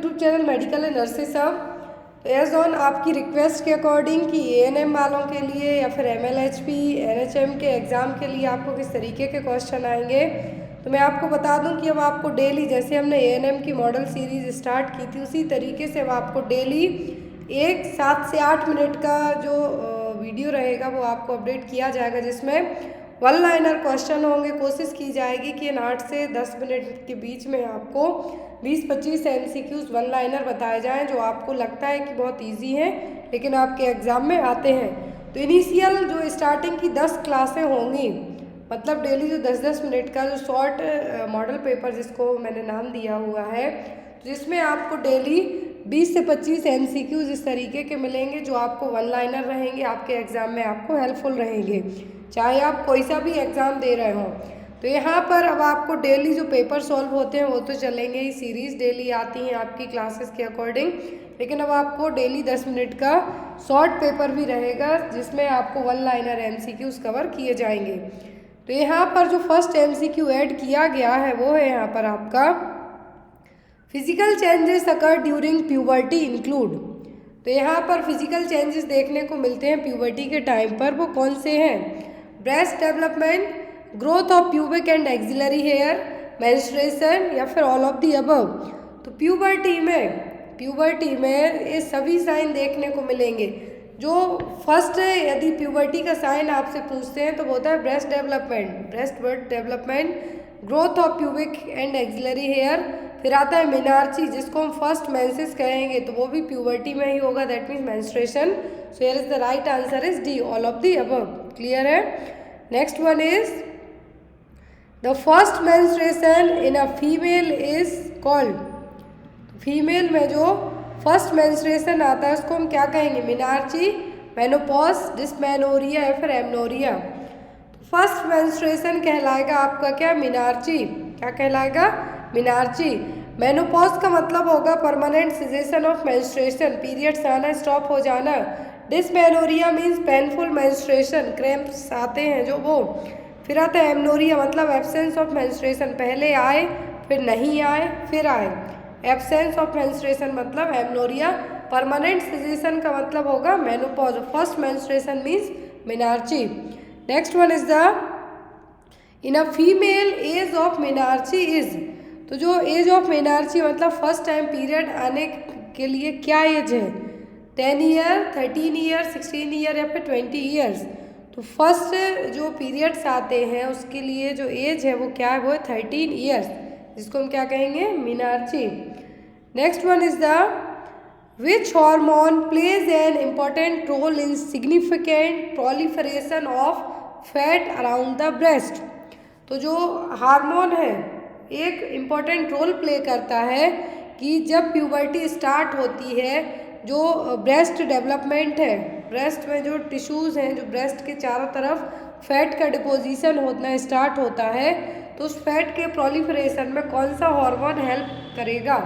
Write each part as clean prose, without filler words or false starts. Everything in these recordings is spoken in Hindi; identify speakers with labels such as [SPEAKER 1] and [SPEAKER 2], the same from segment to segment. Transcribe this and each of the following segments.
[SPEAKER 1] YouTube channel medical and nurses सब। तो एज ऑन आपकी रिक्वेस्ट के अकॉर्डिंग कि एएनएम वालों के लिए या फिर एमएलएचपी एनएचएम के एग्ज़ाम के लिए आपको किस तरीके के क्वेश्चन आएंगे, तो मैं आपको बता दूं कि अब आपको डेली, जैसे हमने एएनएम की मॉडल सीरीज़ स्टार्ट की थी उसी तरीके से अब आपको डेली एक 7 से 8 मिनट का जो वीडियो रहेगा वो आपको अपडेट किया जाएगा, जिसमें वन लाइनर क्वेश्चन होंगे। कोशिश की जाएगी कि इन 8 से 10 मिनट के बीच में आपको 20-25 एमसीक्यूज वन लाइनर बताए जाएं जो आपको लगता है कि बहुत इजी हैं लेकिन आपके एग्ज़ाम में आते हैं। तो इनिशियल जो स्टार्टिंग की 10 क्लासें होंगी, मतलब डेली जो 10-10 मिनट का जो शॉर्ट मॉडल पेपर जिसको मैंने नाम दिया हुआ है, जिसमें आपको डेली 20 से 25 एमसीक्यूज इस तरीके के मिलेंगे जो आपको वन लाइनर रहेंगे, आपके एग्ज़ाम में आपको हेल्पफुल रहेंगे, चाहे आप कोई सा भी एग्ज़ाम दे रहे हों। तो यहाँ पर अब आपको डेली जो पेपर सॉल्व होते हैं वो तो चलेंगे ही, सीरीज़ डेली आती हैं आपकी क्लासेस के अकॉर्डिंग, लेकिन अब आपको डेली 10 मिनट का शॉर्ट पेपर भी रहेगा जिसमें आपको वन लाइनर एमसीक्यूज कवर किए जाएंगे। तो यहाँ पर जो फर्स्ट एमसीक्यू ऐड किया गया है वो है यहाँ पर आपका physical changes occur during puberty include. तो यहाँ पर फिजिकल चेंजेस देखने को मिलते हैं प्यूबर्टी के टाइम पर, वो कौन से हैं? Breast development, growth of pubic and axillary hair, menstruation या फिर ऑल ऑफ दी अबव। तो प्यूबर्टी में ये सभी साइन देखने को मिलेंगे। जो फर्स्ट यदि प्यूबर्टी का साइन आपसे पूछते हैं तो वो होता है breast development, growth of pubic and axillary hair, फिर आता है मिनार्ची जिसको हम फर्स्ट मेंसेस कहेंगे, तो वो भी प्यूबर्टी में ही होगा, that means menstruation. So here is the right answer is D, all of the above. Clear है? Next one is the first menstruation in a female is called. Female में जो फर्स्ट मेंस्ट्रुएशन आता है उसको हम क्या कहेंगे? मिनार्ची, मेनोपॉज, डिस्मेनोरिया या फिर एमनोरिया। फर्स्ट मेंस्ट्रुएशन कहलाएगा आपका क्या? मिनार्ची। क्या कहलाएगा? मिनार्ची। मेनोपॉज का मतलब होगा permanent cessation of menstruation, periods आना स्टॉप हो जाना। Dysmenorrhoea means painful menstruation, cramps आते हैं जो वो। फिर आता है एमनोरिया, मतलब एब्सेंस ऑफ मेंस्ट्रुएशन, पहले आए फिर नहीं आए फिर आए। एब्सेंस ऑफ मेंस्ट्रुएशन मतलब एमनोरिया। परमानेंट सिजेशन का मतलब होगा menopause. First menstruation means menarche. Next one is the in a female age of menarche is. तो जो एज ऑफ मिनार्ची मतलब फर्स्ट टाइम पीरियड आने के लिए क्या एज है? 10 ईयर, 13 ईयर, 16 ईयर या फिर 20 ईयर्स। तो फर्स्ट जो पीरियड्स आते हैं उसके लिए जो एज है वो क्या है? वो है 13 ईयर्स, जिसको हम क्या कहेंगे? Menarche. Next one is the which hormone plays an important role in significant proliferation of fat around the breast. तो जो हार्मोन है एक इम्पॉर्टेंट रोल प्ले करता है कि जब प्यूबर्टी स्टार्ट होती है, जो ब्रेस्ट डेवलपमेंट है, ब्रेस्ट में जो टिश्यूज़ हैं, जो ब्रेस्ट के चारों तरफ फैट का डिपोजिशन होना स्टार्ट होता है, तो उस फैट के प्रोलिफरेशन में कौन सा हार्मोन हेल्प करेगा?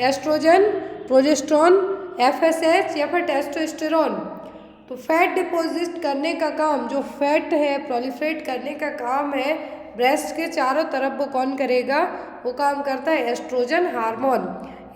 [SPEAKER 1] एस्ट्रोजन, प्रोजेस्टेरोन, एफएसएच या फिर टेस्टोस्टेरोन। तो फैट डिपोजिट करने का काम, जो फैट है प्रोलिफरेट करने का काम है ब्रेस्ट के चारों तरफ, वो कौन करेगा? वो काम करता है एस्ट्रोजन हार्मोन।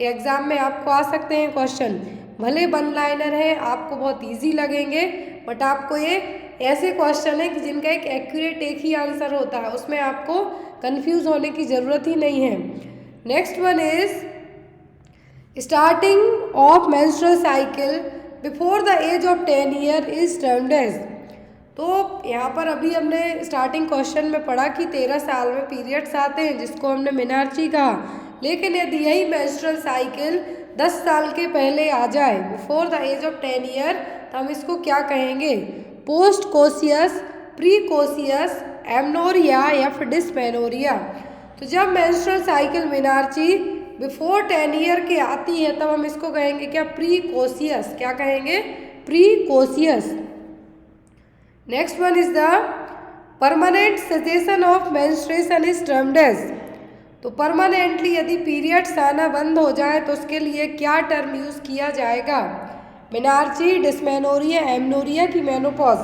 [SPEAKER 1] एग्ज़ाम में आपको आ सकते हैं क्वेश्चन, भले वन लाइनर है, आपको बहुत इजी लगेंगे, बट आपको ये ऐसे क्वेश्चन है कि जिनका एक एक्यूरेट एक ही आंसर होता है, उसमें आपको कंफ्यूज होने की ज़रूरत ही नहीं है। Next one is starting of menstrual cycle before the age of 10 year is termed as. तो यहाँ पर अभी हमने स्टार्टिंग क्वेश्चन में पढ़ा कि 13 साल में पीरियड्स आते हैं जिसको हमने मिनार्ची कहा, लेकिन यदि यही मेंस्ट्रुअल साइकिल 10 साल के पहले आ जाए, before the age of 10 year, तो हम इसको क्या कहेंगे? पोस्ट कोसियस, प्री कोसियस, एमनोरिया या फिर डिस्मेनोरिया। तो जब menstrual cycle menarche before 10 year के आती है तब हम इसको कहेंगे क्या? Precocious. क्या कहेंगे? Precocious. Next one is the permanent cessation of menstruation is termed as. तो परमानेंटली यदि पीरियड्स आना बंद हो जाए तो उसके लिए क्या टर्म यूज़ किया जाएगा? मिनार्ची, डिस्मेनोरिया, एमनोरिया की मेनोपॉज।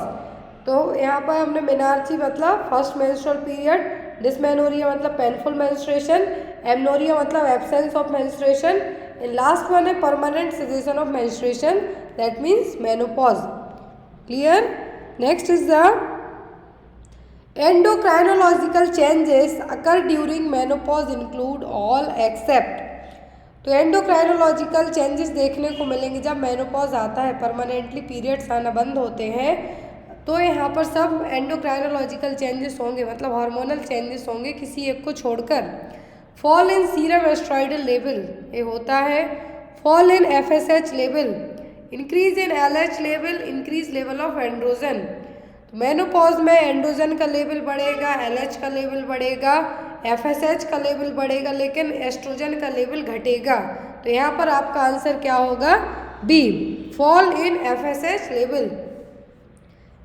[SPEAKER 1] तो यहाँ पर हमने मिनार्ची मतलब फर्स्ट मेंस्ट्रुअल पीरियड, डिस्मेनोरिया मतलब पेनफुल मेंस्ट्रुएशन, एमनोरिया मतलब absence of menstruation, and last one है permanent cessation of menstruation, that means menopause. Clear? Next is the endocrinological changes occur during menopause include all except. तो एंडोक्राइनोलॉजिकल चेंजेस देखने को मिलेंगे जब मेनोपॉज आता है, परमानेंटली पीरियड्स आना बंद होते हैं, तो यहाँ पर सब एंडोक्राइनोलॉजिकल चेंजेस होंगे, मतलब हार्मोनल चेंजेस होंगे किसी एक को छोड़कर। Fall in serum oestradiol level ये होता है, fall in FSH level, increase in LH level, increase level of androgen. तो मेनोपॉज में एंड्रोजन का लेवल बढ़ेगा, LH का लेवल बढ़ेगा, FSH का लेवल बढ़ेगा, लेकिन एस्ट्रोजन का लेवल घटेगा। तो यहाँ पर आपका आंसर क्या होगा? B, fall in FSH level.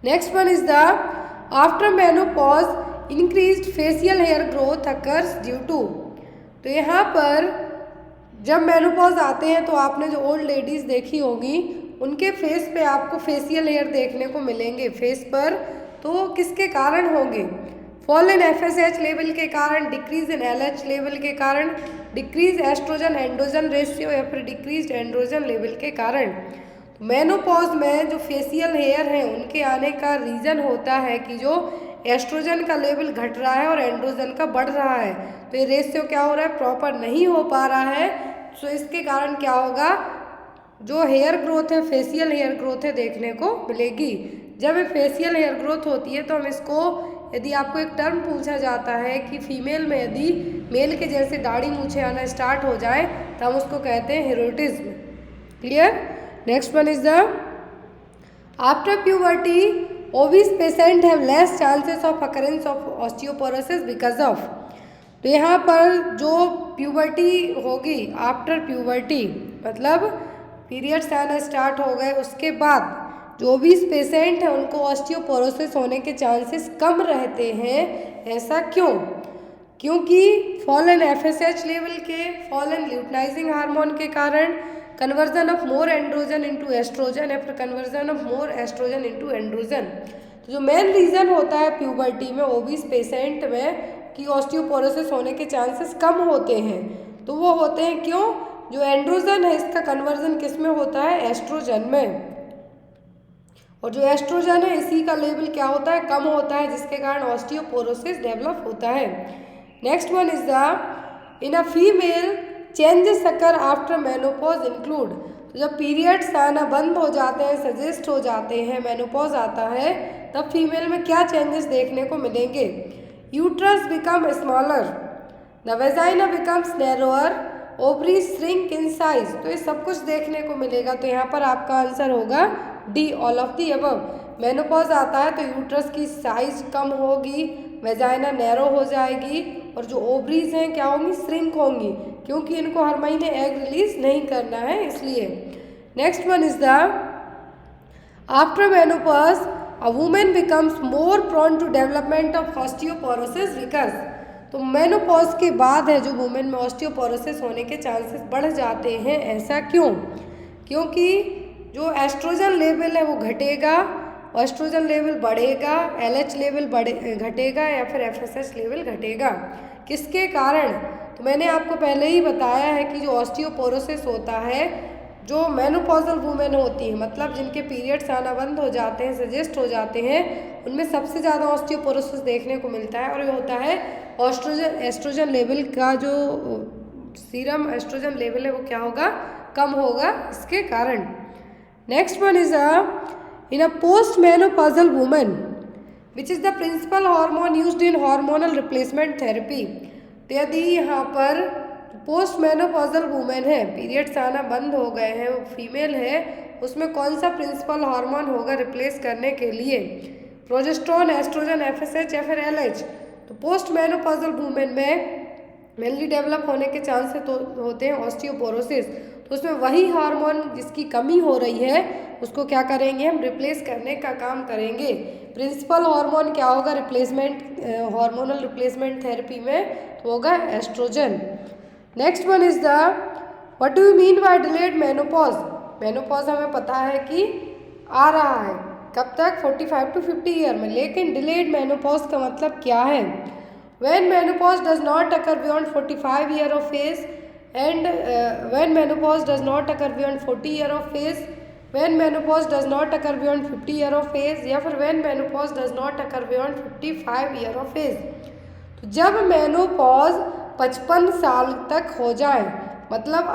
[SPEAKER 1] Next one is the after menopause increased facial hair growth occurs due to. तो यहाँ पर जब मेनोपॉज आते हैं तो आपने जो ओल्ड लेडीज़ देखी होगी उनके फेस पे आपको फेशियल हेयर देखने को मिलेंगे फेस पर, तो किसके कारण होंगे? फॉल इन FSH लेवल के कारण, डिक्रीज इन LH लेवल के कारण, डिक्रीज एस्ट्रोजन एंड्रोजन रेशियो या फिर डिक्रीज एंड्रोजन लेवल के कारण। मेनोपॉज में जो फेशियल हेयर हैं उनके आने का रीज़न होता है कि जो एस्ट्रोजन का लेवल घट रहा है और एंड्रोजन का बढ़ रहा है, तो ये रेशियो क्या हो रहा है? प्रॉपर नहीं हो पा रहा है। तो इसके कारण क्या होगा? जो हेयर ग्रोथ है, फेशियल हेयर ग्रोथ है देखने को मिलेगी। जब ये फेशियल हेयर ग्रोथ होती है तो हम इसको, यदि आपको एक टर्म पूछा जाता है कि फीमेल में यदि मेल के जैसे दाढ़ी मूछें आना स्टार्ट हो जाए तो हम उसको कहते हैं hirsutism. Clear? Next one is the after puberty obese patient have less chances of occurrence of osteoporosis because of. तो यहाँ पर जो प्यूबर्टी होगी, आफ्टर प्यूबर्टी मतलब पीरियड्स आना स्टार्ट हो गए उसके बाद जो ओबीस पेशेंट हैं उनको ऑस्टियोपोरोसिस होने के चांसेस कम रहते हैं। ऐसा क्यों? क्योंकि फॉल इन FSH लेवल के, फॉल इन ल्यूटनाइजिंग हार्मोन के कारण, conversion of more androgen into oestrogen या फिर conversion of more oestrogen into androgen. तो जो मेन रीज़न होता है प्यूबर्टी में ओबीस पेशेंट में कि ऑस्टियोपोरोसिस होने के चांसेस कम होते हैं, तो वो होते हैं क्यों? जो एंड्रोजन है इसका कन्वर्जन किस में होता है? एस्ट्रोजन में। और जो एस्ट्रोजन है इसी का लेवल क्या होता है? कम होता है, जिसके कारण ऑस्टियोपोरोसिस डेवलप होता है। Next one is the in a female changes occur after menopause include. तो जब पीरियड्स आना बंद हो जाते हैं, सजेस्ट हो जाते हैं, मेनोपॉज आता है, तब फीमेल में क्या चेंजेस देखने को मिलेंगे? Uterus become smaller, the vagina becomes narrower, ovary shrink in size. तो ये सब कुछ देखने को मिलेगा। तो यहाँ पर आपका आंसर होगा D, all of the above. Menopause आता है तो यूट्रस की साइज कम होगी, वेजाइना नैरो हो जाएगी और जो ओवरीज हैं क्या होंगी? श्रिंक होंगी, क्योंकि इनको हर महीने एग रिलीज नहीं करना है इसलिए। Next one is the after menopause a women becomes more prone to development of osteoporosis because. तो मेनोपॉज के बाद है जो वुमेन में ऑस्टियोपोरोसिस होने के चांसेस बढ़ जाते हैं। ऐसा क्यों? क्योंकि जो एस्ट्रोजन लेवल है वो घटेगा, एस्ट्रोजन लेवल बढ़ेगा, LH लेवल घटेगा या फिर FSH लेवल घटेगा। किसके कारण? तो मैंने आपको पहले ही बताया है कि जो ऑस्टियोपोरोसिस होता है, जो मेनोपॉजल वुमेन होती है, मतलब जिनके पीरियड्स आना बंद हो जाते हैं, सजेस्ट हो जाते हैं, उनमें सबसे ज़्यादा ऑस्टियोपोरोसिस देखने को मिलता है। और ये होता है एस्ट्रोजन लेवल का, जो सीरम एस्ट्रोजन लेवल है वो क्या होगा? कम होगा इसके कारण। Next one is in a post menopausal women which is the principal hormone used in hormonal replacement therapy. तो यदि यहाँ पर पोस्ट मेनोपॉजल वुमेन है, पीरियड्स आना बंद हो गए हैं, वो फीमेल है, उसमें कौन सा प्रिंसिपल हार्मोन होगा रिप्लेस करने के लिए? प्रोजेस्टेरोन, एस्ट्रोजन, FSH या फिर LH। तो पोस्ट मेनोपॉजल वुमेन में मेनली डेवलप होने के चांसेस तो होते हैं ऑस्टियोपोरोसिस। तो उसमें वही हार्मोन जिसकी कमी हो रही है उसको क्या करेंगे? हम रिप्लेस करने का काम करेंगे। प्रिंसिपल हार्मोन क्या होगा रिप्लेसमेंट, हार्मोनल रिप्लेसमेंट थेरेपी में? तो होगा oestrogen. Next one is the what do you mean by delayed menopause. Menopause हमें पता है कि आ रहा है कब तक? 45 to 50 ईयर में, लेकिन डिलेड मेनोपॉज का मतलब क्या है? When menopause does not occur beyond 45 year of age and when menopause does not occur beyond 40 year of age, when menopause does not occur beyond 50 year of age, या फिर when menopause does not occur beyond 55 year of age. तो जब मेनोपॉज 55 साल तक हो जाए, मतलब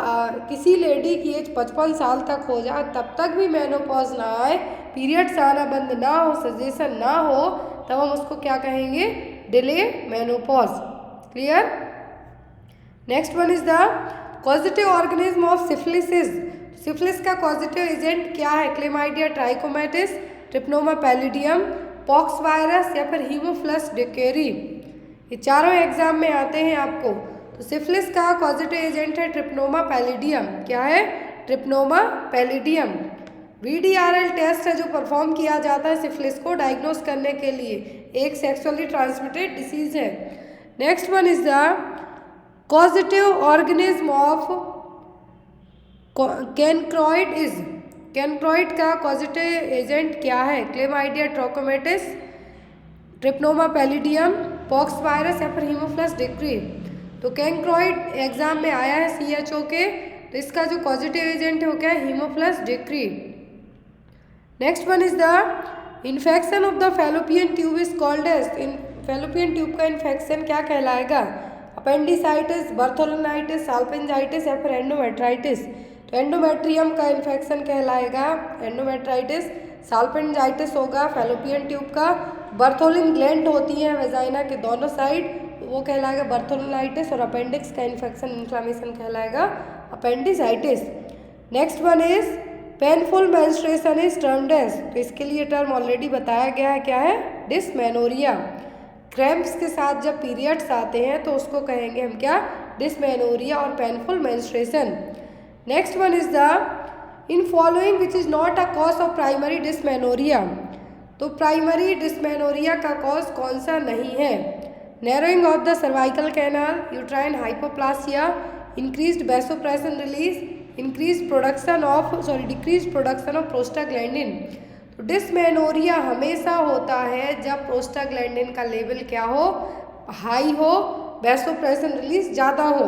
[SPEAKER 1] किसी लेडी की एज 55 साल तक हो जाए तब तक भी मेनोपॉज ना आए, पीरियड्स आना बंद ना हो, सजेशन ना हो, तब हम उसको क्या कहेंगे? Delay menopause. Clear? Next one is the causative organism of syphilis is. Syphilis का कॉजेटिव एजेंट क्या है? क्लेमाइडिया ट्राइकोमेटिस, ट्रिप्नोमा पैलिडियम, पॉक्स वायरस, या फिर हीमोफिलस डेकेरी। ये चारों एग्जाम में आते हैं आपको। तो सिफिलिस का कॉजेटिव एजेंट है ट्रिप्नोमा पैलिडियम। क्या है? ट्रिप्नोमा पैलिडियम। VDRL टेस्ट है जो परफॉर्म किया जाता है सिफिलिस को डायग्नोस करने के लिए, एक सेक्सुअली ट्रांसमिटेड डिसीज है। Next one is the causative organism of chancroid is. Chancroid का कॉजेटिव एजेंट क्या है? Chlamydia trachomatis, treponema pallidum, pox virus, या फिर हीमोफिलस डेकेरी। तो कैनक्रॉइड एग्जाम में आया है CHO के, तो इसका जो पॉजिटिव एजेंट है वो क्या है? Haemophilus ducreyi. Next one is the infection of the fallopian tube is called as. Fallopian tube का इन्फेक्शन क्या कहलाएगा? अपेंडिसाइटिस, बर्थोलोनाइटिस, साल्पिंजाइटिस, या फिर एंडोमेट्राइटिस। तो एंडोमेट्रियम का इन्फेक्शन कहलाएगा एंडोमेट्राइटिस, साल्पिंजाइटिस होगा फैलोपियन ट्यूब का, बर्थोलिन ग्लैंड होती है वेजाइना के दोनों साइड, वो कहलाएगा बर्थोलोनाइटिस, और अपेंडिक्स का इन्फेक्शन इन्फ्लामेशन कहलाएगा appendicitis. Next one is painful menstruation is termed as. तो इसके लिए टर्म ऑलरेडी बताया गया है, क्या है? डिसमेनोरिया। क्रैम्प्स के साथ जब पीरियड्स आते हैं तो उसको कहेंगे हम क्या? डिसमेनोरिया और painful menstruation. Next one is the in following which is not a cause of primary dysmenorrhoea. तो प्राइमरी डिसमेनोरिया का कॉज कौन सा नहीं है? Narrowing of the cervical canal, uterine hypoplasia, increased vasopressin release, decrease production of prostaglandin. तो डिसमेनोरिया हमेशा होता है जब प्रोस्टाग्लैंडिन का लेवल क्या हो? हाई हो, वैसोप्रेशन रिलीज ज़्यादा हो।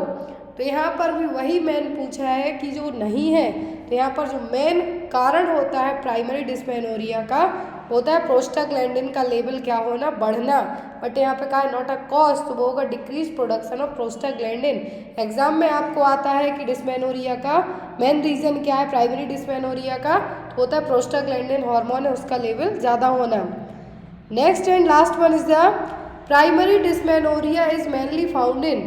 [SPEAKER 1] तो यहाँ पर भी वही मेन पूछा है कि जो नहीं है, तो यहाँ पर जो मेन कारण होता है प्राइमरी डिसमेनोरिया का होता है प्रोस्टाग्लैंडिन का लेवल क्या होना? बढ़ना। बट यहाँ पे कहा है नॉट अ कॉज, तो वो होगा decrease production of prostaglandin. Exam में आपको आता है कि डिसमेनोरिया का मेन रीजन क्या है? प्राइमरी डिसमेनोरिया का तो होता है प्रोस्टाग्लैंडिन हार्मोन है उसका लेवल ज़्यादा होना। Next and last one is the primary dysmenorrhoea is mainly found in.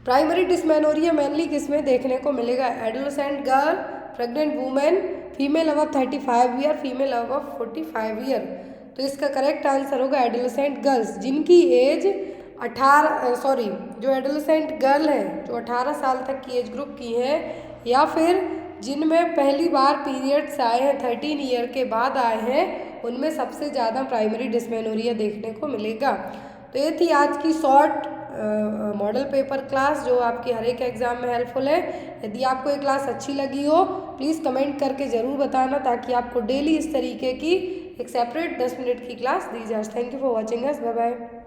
[SPEAKER 1] Primary dysmenorrhoea mainly किसमें देखने को मिलेगा? Adolescent girl, pregnant women, female above 35 year, female above 45 year. तो इसका करेक्ट आंसर होगा एडोलेसेंट गर्ल्स, जिनकी एज जो एडोलेसेंट गर्ल है जो 18 साल तक की एज ग्रुप की है, या फिर जिनमें पहली बार पीरियड्स आए हैं 13 ईयर के बाद आए हैं, उनमें सबसे ज़्यादा प्राइमरी डिसमेनोरिया देखने को मिलेगा। तो ये थी आज की शॉर्ट मॉडल पेपर क्लास जो आपकी हर एक एग्ज़ाम में हेल्पफुल है। यदि आपको ये क्लास अच्छी लगी हो प्लीज़ कमेंट करके ज़रूर बताना, ताकि आपको डेली इस तरीके की एक सेपरेट 10 मिनट की क्लास दी जाए। Thank you for watching us, bye bye.